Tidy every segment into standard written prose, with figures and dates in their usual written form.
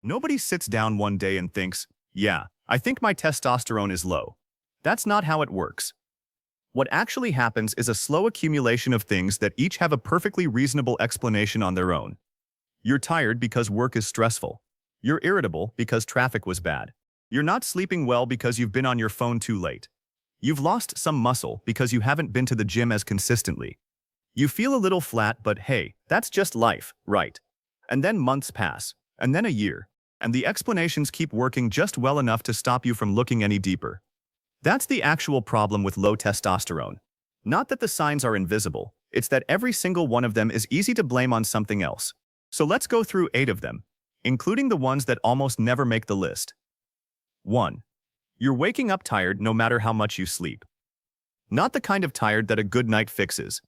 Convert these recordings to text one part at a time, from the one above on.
Nobody sits down one day and thinks, yeah, I think my testosterone is low. That's not how it works. What actually happens is a slow accumulation of things that each have a perfectly reasonable explanation on their own. You're tired because work is stressful. You're irritable because traffic was bad. You're not sleeping well because you've been on your phone too late. You've lost some muscle because you haven't been to the gym as consistently. You feel a little flat, but hey, that's just life, right? And then months pass, and then a year, and the explanations keep working just well enough to stop you from looking any deeper. That's the actual problem with low testosterone. Not that the signs are invisible, it's that every single one of them is easy to blame on something else. So let's go through 8 of them, including the ones that almost never make the list. 1. You're waking up tired no matter how much you sleep. Not the kind of tired that a good night fixes.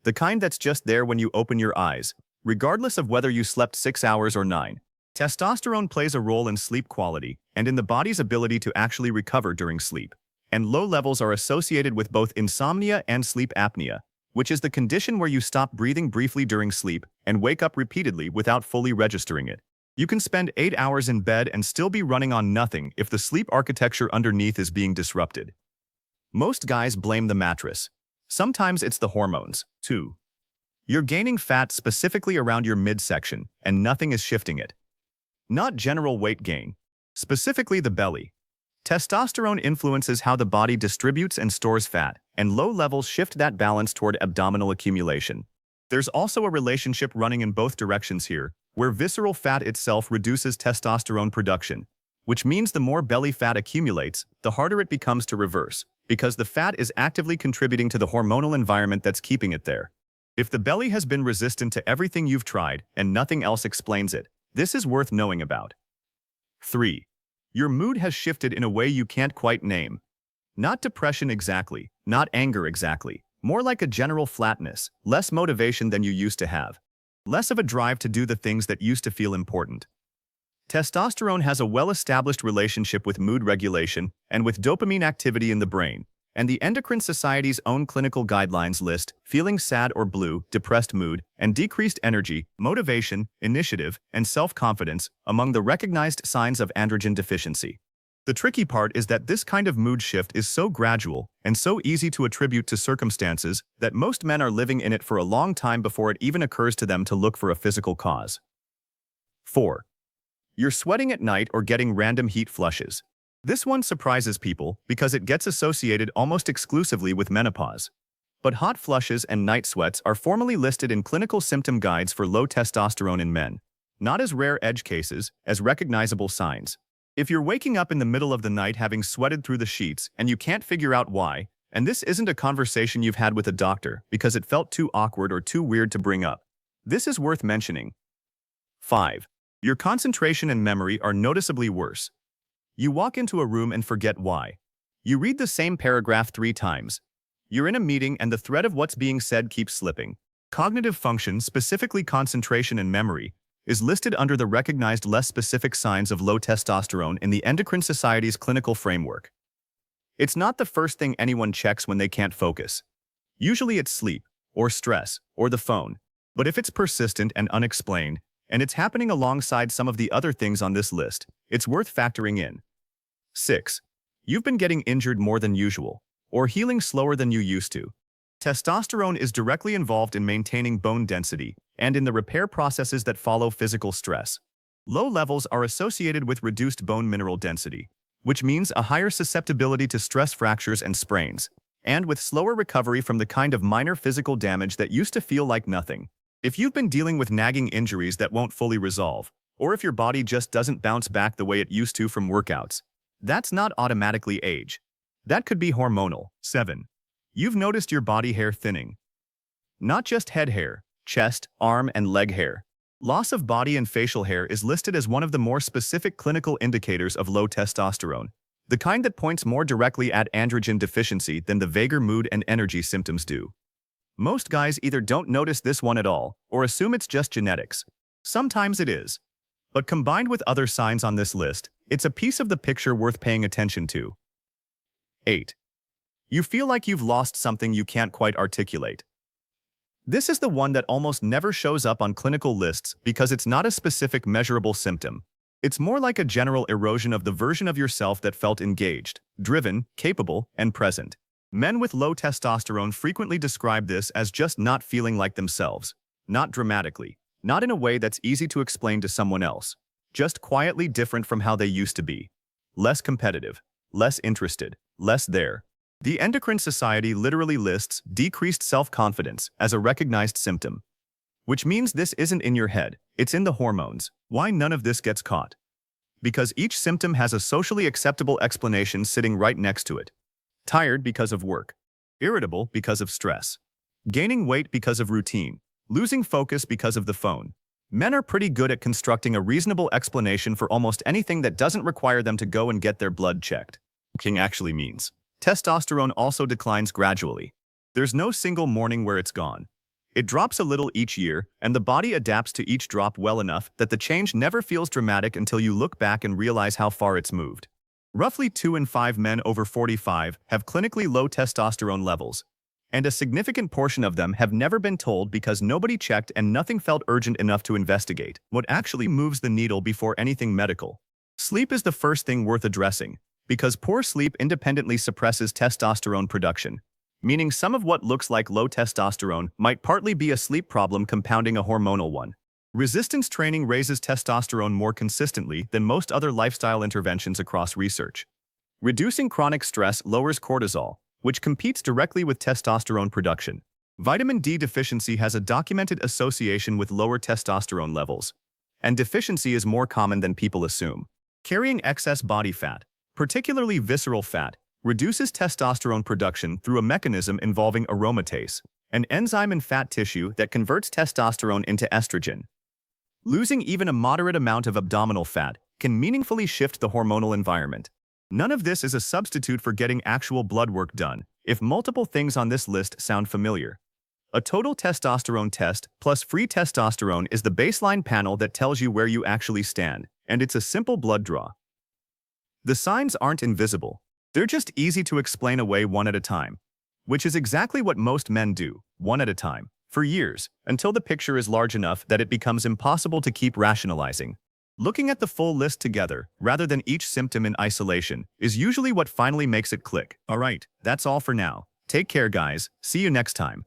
The kind that's just there when you open your eyes, regardless of whether you slept 6 hours or 9. Testosterone plays a role in sleep quality and in the body's ability to actually recover during sleep. And low levels are associated with both insomnia and sleep apnea, which is the condition where you stop breathing briefly during sleep and wake up repeatedly without fully registering it. You can spend 8 hours in bed and still be running on nothing if the sleep architecture underneath is being disrupted. Most guys blame the mattress. Sometimes it's the hormones, too. You're gaining fat specifically around your midsection, and nothing is shifting it. Not general weight gain, specifically the belly. Testosterone influences how the body distributes and stores fat, and low levels shift that balance toward abdominal accumulation. There's also a relationship running in both directions here, where visceral fat itself reduces testosterone production, which means the more belly fat accumulates, the harder it becomes to reverse, because the fat is actively contributing to the hormonal environment that's keeping it there. If the belly has been resistant to everything you've tried and nothing else explains it, this is worth knowing about. 3. Your mood has shifted in a way you can't quite name. Not depression exactly, not anger exactly, more like a general flatness, less motivation than you used to have. Less of a drive to do the things that used to feel important. Testosterone has a well-established relationship with mood regulation and with dopamine activity in the brain, and the Endocrine Society's own clinical guidelines list feeling sad or blue, depressed mood, and decreased energy, motivation, initiative, and self-confidence among the recognized signs of androgen deficiency. The tricky part is that this kind of mood shift is so gradual and so easy to attribute to circumstances that most men are living in it for a long time before it even occurs to them to look for a physical cause. 4. You're sweating at night or getting random heat flushes. This one surprises people because it gets associated almost exclusively with menopause. But hot flushes and night sweats are formally listed in clinical symptom guides for low testosterone in men, not as rare edge cases, as recognizable signs. If you're waking up in the middle of the night having sweated through the sheets and you can't figure out why, and this isn't a conversation you've had with a doctor because it felt too awkward or too weird to bring up, this is worth mentioning. 5. Your concentration and memory are noticeably worse. You walk into a room and forget why. You read the same paragraph 3 times. You're in a meeting and the thread of what's being said keeps slipping. Cognitive function, specifically concentration and memory, is listed under the recognized less specific signs of low testosterone in the Endocrine Society's clinical framework. It's not the first thing anyone checks when they can't focus. Usually it's sleep, or stress, or the phone. But if it's persistent and unexplained, and it's happening alongside some of the other things on this list, it's worth factoring in. 6. You've been getting injured more than usual, or healing slower than you used to. Testosterone is directly involved in maintaining bone density and in the repair processes that follow physical stress. Low levels are associated with reduced bone mineral density, which means a higher susceptibility to stress fractures and sprains, and with slower recovery from the kind of minor physical damage that used to feel like nothing. If you've been dealing with nagging injuries that won't fully resolve, or if your body just doesn't bounce back the way it used to from workouts, that's not automatically age. That could be hormonal. 7. You've noticed your body hair thinning. Not just head hair, chest, arm, and leg hair. Loss of body and facial hair is listed as one of the more specific clinical indicators of low testosterone, the kind that points more directly at androgen deficiency than the vaguer mood and energy symptoms do. Most guys either don't notice this one at all or assume it's just genetics. Sometimes it is. But combined with other signs on this list, it's a piece of the picture worth paying attention to. 8. You feel like you've lost something you can't quite articulate. This is the one that almost never shows up on clinical lists because it's not a specific measurable symptom, It's more like a general erosion of the version of yourself that felt engaged, driven, capable, and present. Men with low testosterone frequently describe this as just not feeling like themselves. Not dramatically, not in a way that's easy to explain to someone else. Just quietly different from how they used to be. Less competitive, less interested, less there. The Endocrine Society literally lists decreased self-confidence as a recognized symptom. Which means this isn't in your head, it's in the hormones. Why none of this gets caught? Because each symptom has a socially acceptable explanation sitting right next to it. Tired because of work. Irritable because of stress. Gaining weight because of routine. Losing focus because of the phone. Men are pretty good at constructing a reasonable explanation for almost anything that doesn't require them to go and get their blood checked. King actually means. Testosterone also declines gradually. There's no single morning where it's gone. It drops a little each year, and the body adapts to each drop well enough that the change never feels dramatic until you look back and realize how far it's moved. Roughly 2 in 5 men over 45 have clinically low testosterone levels, and a significant portion of them have never been told because nobody checked and nothing felt urgent enough to investigate what actually moves the needle before anything medical. Sleep is the first thing worth addressing, because poor sleep independently suppresses testosterone production, meaning some of what looks like low testosterone might partly be a sleep problem compounding a hormonal one. Resistance training raises testosterone more consistently than most other lifestyle interventions across research. Reducing chronic stress lowers cortisol, which competes directly with testosterone production. Vitamin D deficiency has a documented association with lower testosterone levels, and deficiency is more common than people assume. Carrying excess body fat, particularly visceral fat, reduces testosterone production through a mechanism involving aromatase, an enzyme in fat tissue that converts testosterone into estrogen. Losing even a moderate amount of abdominal fat can meaningfully shift the hormonal environment. None of this is a substitute for getting actual blood work done, if multiple things on this list sound familiar. A total testosterone test plus free testosterone is the baseline panel that tells you where you actually stand, and it's a simple blood draw. The signs aren't invisible. They're just easy to explain away one at a time, which is exactly what most men do, one at a time, for years, until the picture is large enough that it becomes impossible to keep rationalizing. Looking at the full list together, rather than each symptom in isolation, is usually what finally makes it click. Alright, that's all for now. Take care guys, see you next time.